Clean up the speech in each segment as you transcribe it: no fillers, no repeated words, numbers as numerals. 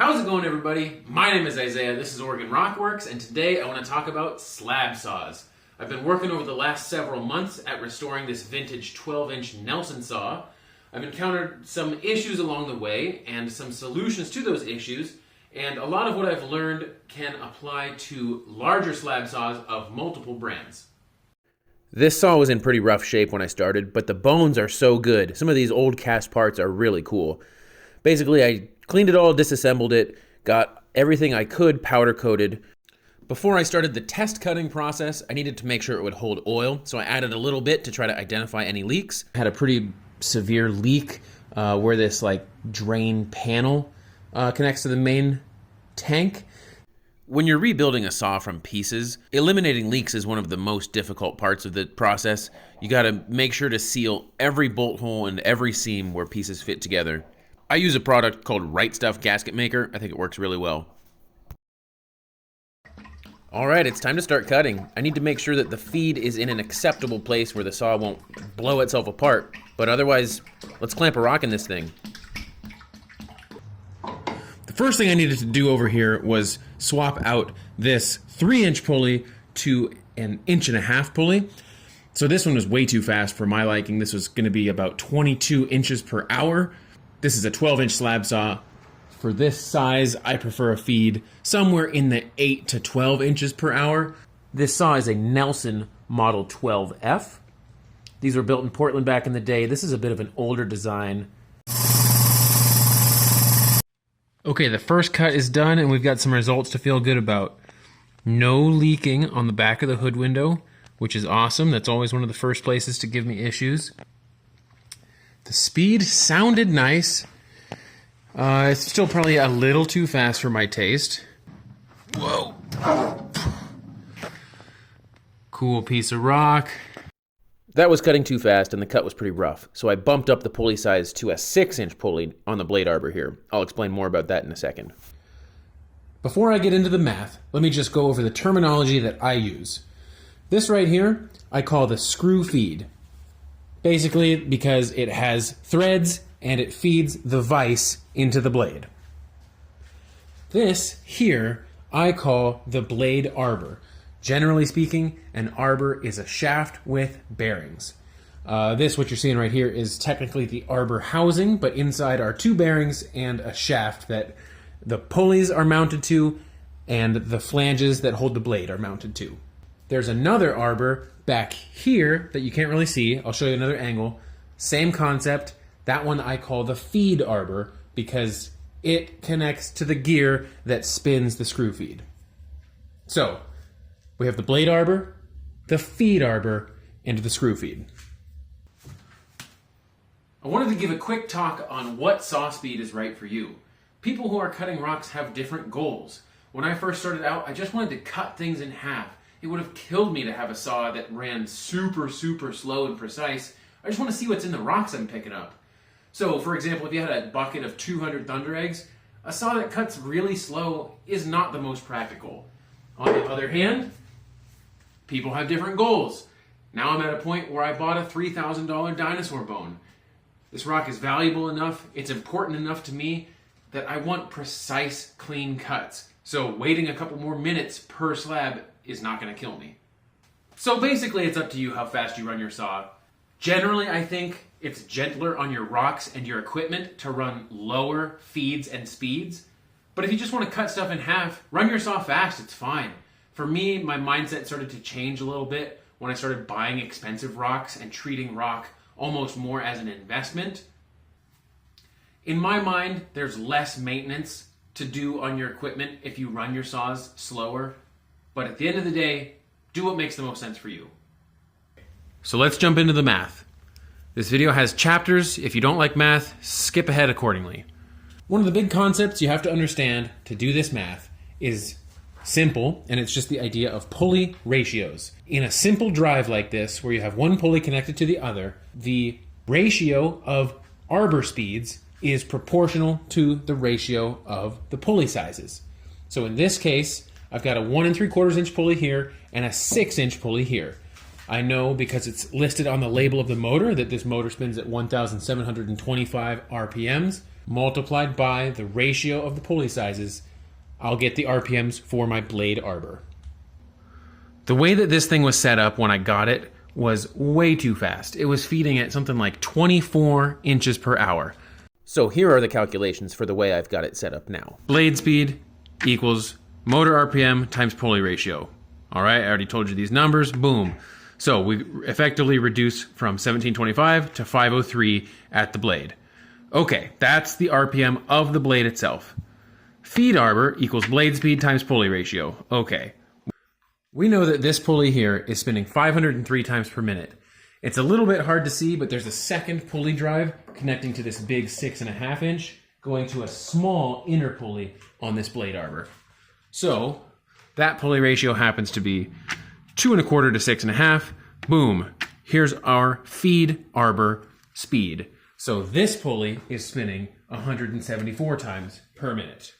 How's it going, everybody? My name is Isaiah, this is Oregon Rockworks, and today I want to talk about slab saws. I've been working over the last several months at restoring this vintage 12-inch Nelson saw. I've encountered some issues along the way and some solutions to those issues, and a lot of what I've learned can apply to larger slab saws of multiple brands. This saw was in pretty rough shape when I started, but the bones are so good. Some of these old cast parts are really cool. Basically, I cleaned it all, disassembled it, got everything I could powder coated. Before I started the test cutting process, I needed to make sure it would hold oil, so I added a little bit to try to identify any leaks. I had a pretty severe leak where this drain panel connects to the main tank. When you're rebuilding a saw from pieces, eliminating leaks is one of the most difficult parts of the process. You gotta make sure to seal every bolt hole and every seam where pieces fit together. I use a product called Right Stuff Gasket Maker. I think it works really well. All right, it's time to start cutting. I need to make sure that the feed is in an acceptable place where the saw won't blow itself apart. But otherwise, let's clamp a rock in this thing. The first thing I needed to do over here was swap out this 3-inch pulley to an 1.5-inch pulley. So this one was way too fast for my liking. This was gonna be about 22 inches per hour. This is a 12-inch slab saw. For this size, I prefer a feed somewhere in the 8 to 12 inches per hour. This saw is a Nelson Model 12F. These were built in Portland back in the day. This is a bit of an older design. Okay, the first cut is done and we've got some results to feel good about. No leaking on the back of the hood window, which is awesome. That's always one of the first places to give me issues. The speed sounded nice. It's still probably a little too fast for my taste. Whoa. Cool piece of rock. That was cutting too fast and the cut was pretty rough, so I bumped up the pulley size to a 6-inch pulley on the blade arbor here. I'll explain more about that in a second. Before I get into the math, let me just go over the terminology that I use. This right here, I call the screw feed. Basically because it has threads and it feeds the vise into the blade. This here, I call the blade arbor. Generally speaking, an arbor is a shaft with bearings. This, what you're seeing right here, is technically the arbor housing, but inside are 2 bearings and a shaft that the pulleys are mounted to and the flanges that hold the blade are mounted to. There's another arbor back here that you can't really see. I'll show you another angle. Same concept. That one I call the feed arbor because it connects to the gear that spins the screw feed. So, we have the blade arbor, the feed arbor, and the screw feed. I wanted to give a quick talk on what saw speed is right for you. People who are cutting rocks have different goals. When I first started out, I just wanted to cut things in half. It would have killed me to have a saw that ran super slow and precise. I just want to see what's in the rocks I'm picking up. So, for example, if you had a bucket of 200 thunder eggs, a saw that cuts really slow is not the most practical. On the other hand, people have different goals. Now I'm at a point where I bought a $3,000 dinosaur bone. This rock is valuable enough, it's important enough to me that I want precise, clean cuts. So waiting a couple more minutes per slab is not going to kill me. So basically it's up to you how fast you run your saw. Generally, I think it's gentler on your rocks and your equipment to run lower feeds and speeds. But if you just want to cut stuff in half, run your saw fast, it's fine. For me, my mindset started to change a little bit when I started buying expensive rocks and treating rock almost more as an investment. In my mind, there's less maintenance to do on your equipment if you run your saws slower. But at the end of the day, do what makes the most sense for you. So let's jump into the math. This video has chapters. If you don't like math, skip ahead accordingly. One of the big concepts you have to understand to do this math is simple, and it's just the idea of pulley ratios. In a simple drive like this, where you have one pulley connected to the other, the ratio of arbor speeds is proportional to the ratio of the pulley sizes. So in this case, I've got a 1 3/4 inch pulley here and a 6-inch pulley here. I know because it's listed on the label of the motor that this motor spins at 1,725 RPMs. multiplied by the ratio of the pulley sizes, I'll get the RPMs for my blade arbor. The way that this thing was set up when I got it was way too fast. It was feeding at something like 24 inches per hour. So here are the calculations for the way I've got it set up now. Blade speed equals motor RPM times pulley ratio. All right, I already told you these numbers. Boom. So we effectively reduce from 1725 to 503 at the blade. Okay, that's the RPM of the blade itself. Feed arbor equals blade speed times pulley ratio. Okay. We know that this pulley here is spinning 503 times per minute. It's a little bit hard to see, but there's a second pulley drive connecting to this big 6.5 inch, going to a small inner pulley on this blade arbor. So that pulley ratio happens to be 2.25 to 6.5. Boom. Here's our feed arbor speed. So this pulley is spinning 174 times per minute.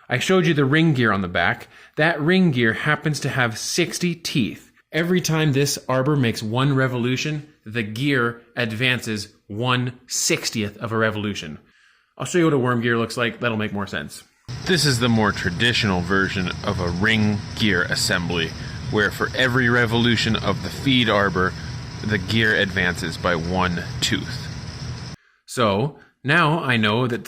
I showed you the ring gear on the back. That ring gear happens to have 60 teeth. Every time this arbor makes one revolution, the gear advances 1/60th of a revolution. I'll show you what a worm gear looks like. That'll make more sense. This is the more traditional version of a ring gear assembly, where for every revolution of the feed arbor, the gear advances by 1 tooth. So now I know that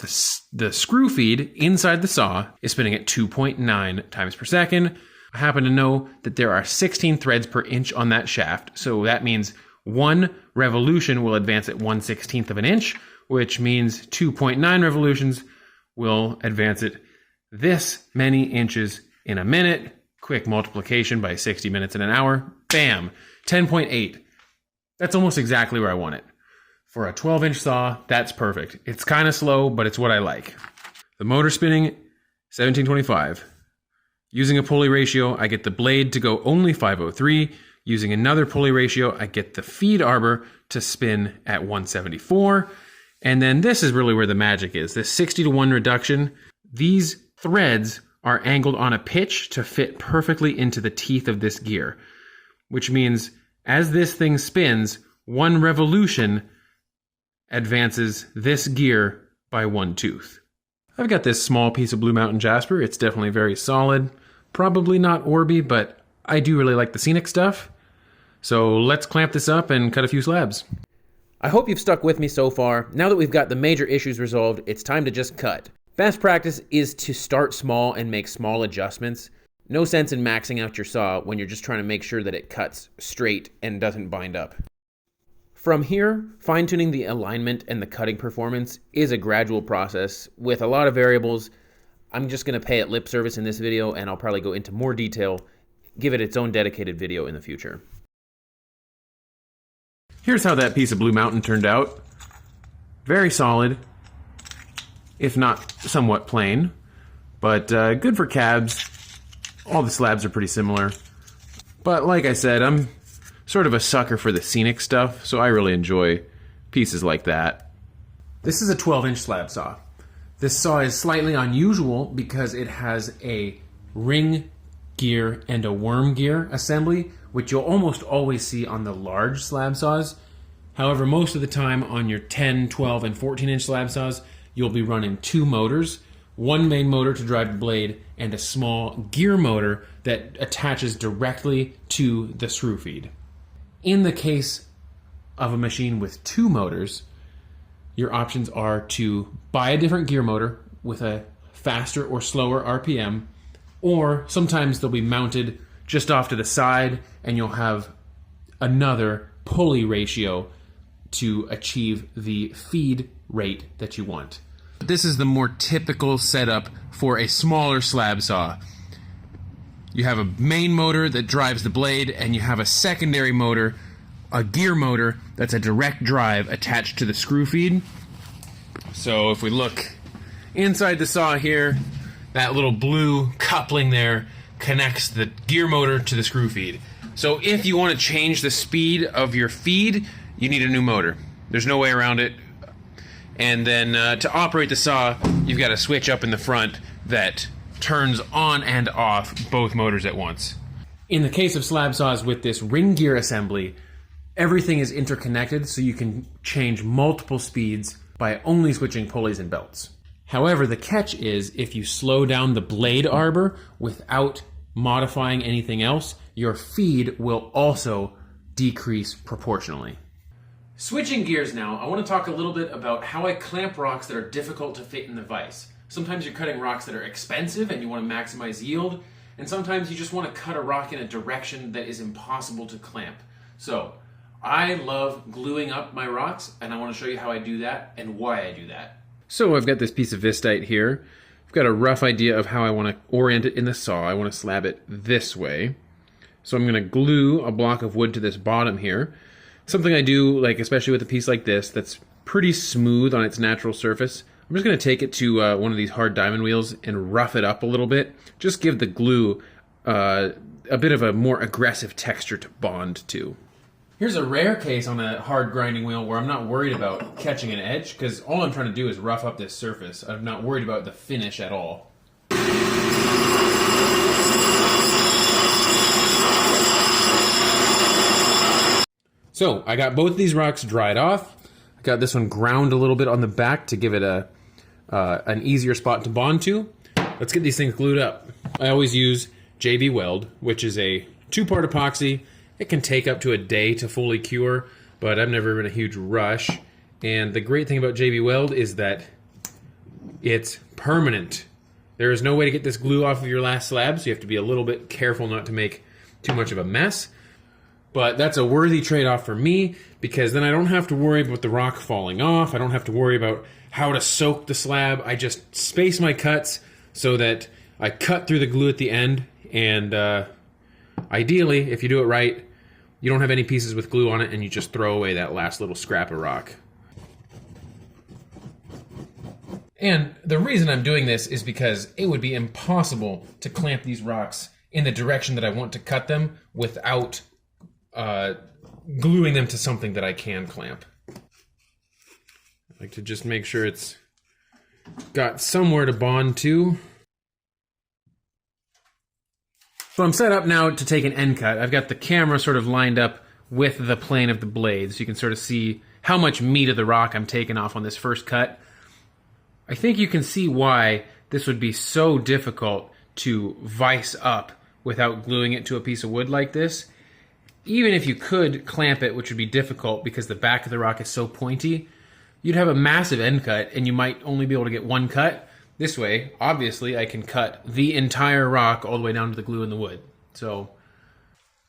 the screw feed inside the saw is spinning at 2.9 times per second. I happen to know that there are 16 threads per inch on that shaft, so that means one revolution will advance at 1/16th of an inch, which means 2.9 revolutions will advance it this many inches in a minute. Quick multiplication by 60 minutes in an hour. Bam! 10.8. That's almost exactly where I want it. For a 12-inch saw, that's perfect. It's kind of slow, but it's what I like. The motor spinning 1725. Using a pulley ratio, I get the blade to go only 503. Using another pulley ratio, I get the feed arbor to spin at 174. And then this is really where the magic is. This 60-to-1 reduction, these threads are angled on a pitch to fit perfectly into the teeth of this gear, which means as this thing spins, one revolution advances this gear by 1 tooth. I've got this small piece of Blue Mountain Jasper. It's definitely very solid. Probably not Orby, but I do really like the scenic stuff. So let's clamp this up and cut a few slabs. I hope you've stuck with me so far. Now that we've got the major issues resolved, it's time to just cut. Best practice is to start small and make small adjustments. No sense in maxing out your saw when you're just trying to make sure that it cuts straight and doesn't bind up. From here, fine-tuning the alignment and the cutting performance is a gradual process with a lot of variables. I'm just going to pay it lip service in this video, and I'll probably go into more detail, give it its own dedicated video in the future. Here's how that piece of Blue Mountain turned out. Very solid, if not somewhat plain, but good for cabs. All the slabs are pretty similar. But like I said, I'm sort of a sucker for the scenic stuff, so I really enjoy pieces like that. This is a 12-inch slab saw. This saw is slightly unusual because it has a ring gear and a worm gear assembly, which you'll almost always see on the large slab saws. However, most of the time on your 10, 12, and 14-inch slab saws, you'll be running 2 motors, one main motor to drive the blade, and a small gear motor that attaches directly to the screw feed. In the case of a machine with 2 motors, your options are to buy a different gear motor with a faster or slower RPM, or sometimes they'll be mounted just off to the side and you'll have another pulley ratio to achieve the feed rate that you want. This is the more typical setup for a smaller slab saw. You have a main motor that drives the blade, and you have a secondary motor, a gear motor, that's a direct drive attached to the screw feed. So if we look inside the saw here, that little blue coupling there connects the gear motor to the screw feed. So if you want to change the speed of your feed, you need a new motor. There's no way around it. And then to operate the saw, you've got a switch up in the front that turns on and off both motors at once. In the case of slab saws with this ring gear assembly, everything is interconnected, so you can change multiple speeds by only switching pulleys and belts. However, the catch is if you slow down the blade arbor without modifying anything else, your feed will also decrease proportionally. Switching gears now, I want to talk a little bit about how I clamp rocks that are difficult to fit in the vise. Sometimes you're cutting rocks that are expensive and you want to maximize yield, and sometimes you just want to cut a rock in a direction that is impossible to clamp. So, I love gluing up my rocks, and I want to show you how I do that and why I do that. So I've got this piece of Vistaite here. I've got a rough idea of how I want to orient it in the saw. I want to slab it this way. So I'm going to glue a block of wood to this bottom here. Something I do, like especially with a piece like this, that's pretty smooth on its natural surface. I'm just going to take it to one of these hard diamond wheels and rough it up a little bit. Just give the glue a bit of a more aggressive texture to bond to. Here's a rare case on a hard grinding wheel where I'm not worried about catching an edge, because all I'm trying to do is rough up this surface. I'm not worried about the finish at all. So I got both these rocks dried off. I got this one ground a little bit on the back to give it an easier spot to bond to. Let's get these things glued up. I always use JB Weld, which is a 2-part epoxy. It can take up to a day to fully cure, but I've never been a huge rush. And the great thing about JB Weld is that it's permanent. There is no way to get this glue off of your last slab, so you have to be a little bit careful not to make too much of a mess. But that's a worthy trade-off for me, because then I don't have to worry about the rock falling off. I don't have to worry about how to soak the slab. I just space my cuts so that I cut through the glue at the end, and ideally, if you do it right, you don't have any pieces with glue on it and you just throw away that last little scrap of rock. And the reason I'm doing this is because it would be impossible to clamp these rocks in the direction that I want to cut them without gluing them to something that I can clamp. I like to just make sure it's got somewhere to bond to. So I'm set up now to take an end cut. I've got the camera sort of lined up with the plane of the blade, so you can sort of see how much meat of the rock I'm taking off on this first cut. I think you can see why this would be so difficult to vise up without gluing it to a piece of wood like this. Even if you could clamp it, which would be difficult because the back of the rock is so pointy, you'd have a massive end cut and you might only be able to get one cut. This way, obviously, I can cut the entire rock all the way down to the glue in the wood. So,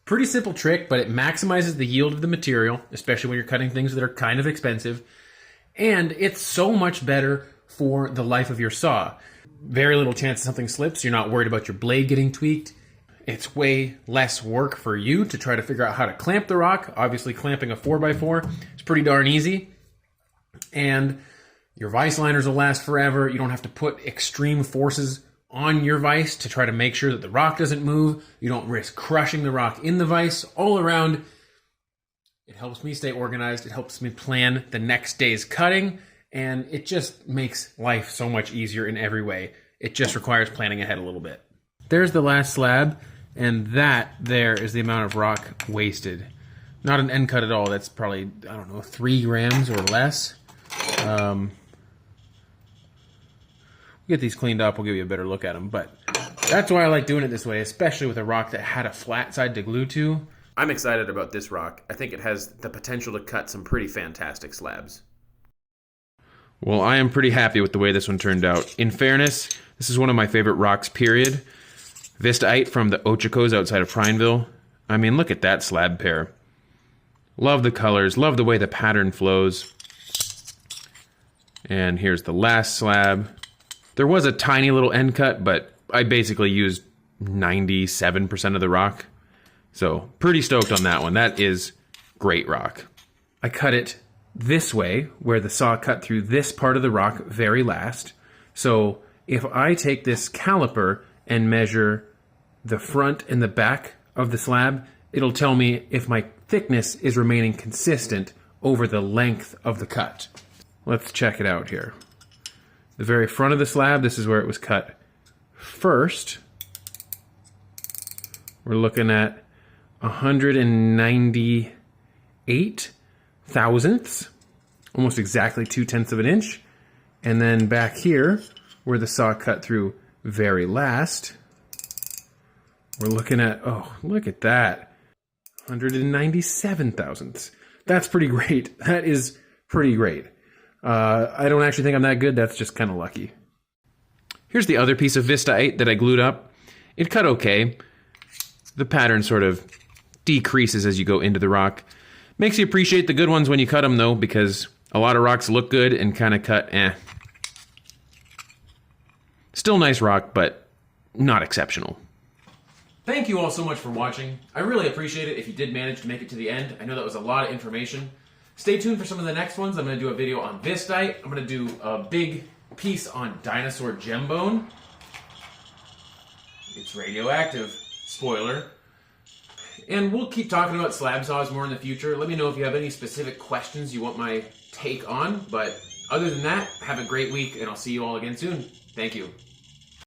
pretty simple trick, but it maximizes the yield of the material, especially when you're cutting things that are kind of expensive. And it's so much better for the life of your saw. Very little chance something slips. You're not worried about your blade getting tweaked. It's way less work for you to try to figure out how to clamp the rock. Obviously, clamping a 4x4 is pretty darn easy. And your vise liners will last forever. You don't have to put extreme forces on your vise to try to make sure that the rock doesn't move. You don't risk crushing the rock in the vise. All around, it helps me stay organized. It helps me plan the next day's cutting. And it just makes life so much easier in every way. It just requires planning ahead a little bit. There's the last slab, and that there is the amount of rock wasted. Not an end cut at all. That's probably, I don't know, 3 grams or less. Get these cleaned up, we'll give you a better look at them, but that's why I like doing it this way, especially with a rock that had a flat side to glue to. I'm excited about this rock. I think it has the potential to cut some pretty fantastic slabs. Well, I am pretty happy with the way this one turned out. In fairness, this is one of my favorite rocks, period. Vistaite from the Ochocos outside of Prineville. I mean, look at that slab pair. Love the colors, love the way the pattern flows. And here's the last slab. There was a tiny little end cut, but I basically used 97% of the rock. So pretty stoked on that one. That is great rock. I cut it this way, where the saw cut through this part of the rock very last. So if I take this caliper and measure the front and the back of the slab, it'll tell me if my thickness is remaining consistent over the length of the cut. Let's check it out here. The very front of the slab, this is where it was cut first. We're looking at 198 thousandths. almost exactly 2/10 of an inch. And then back here, where the saw cut through very last, we're looking at, oh, look at that, 197 thousandths. That's pretty great. That is pretty great. I don't actually think I'm that good. That's just kind of lucky. Here's the other piece of Vistaite that I glued up. It cut okay. The pattern sort of decreases as you go into the rock. Makes you appreciate the good ones when you cut them, though, because a lot of rocks look good and kind of cut, Still nice rock, but not exceptional. Thank you all so much for watching. I really appreciate it if you did manage to make it to the end. I know that was a lot of information. Stay tuned for some of the next ones. I'm going to do a video on Vistaite. I'm going to do a big piece on dinosaur gem bone. It's radioactive. Spoiler. And we'll keep talking about slab saws more in the future. Let me know if you have any specific questions you want my take on. But other than that, have a great week, and I'll see you all again soon. Thank you.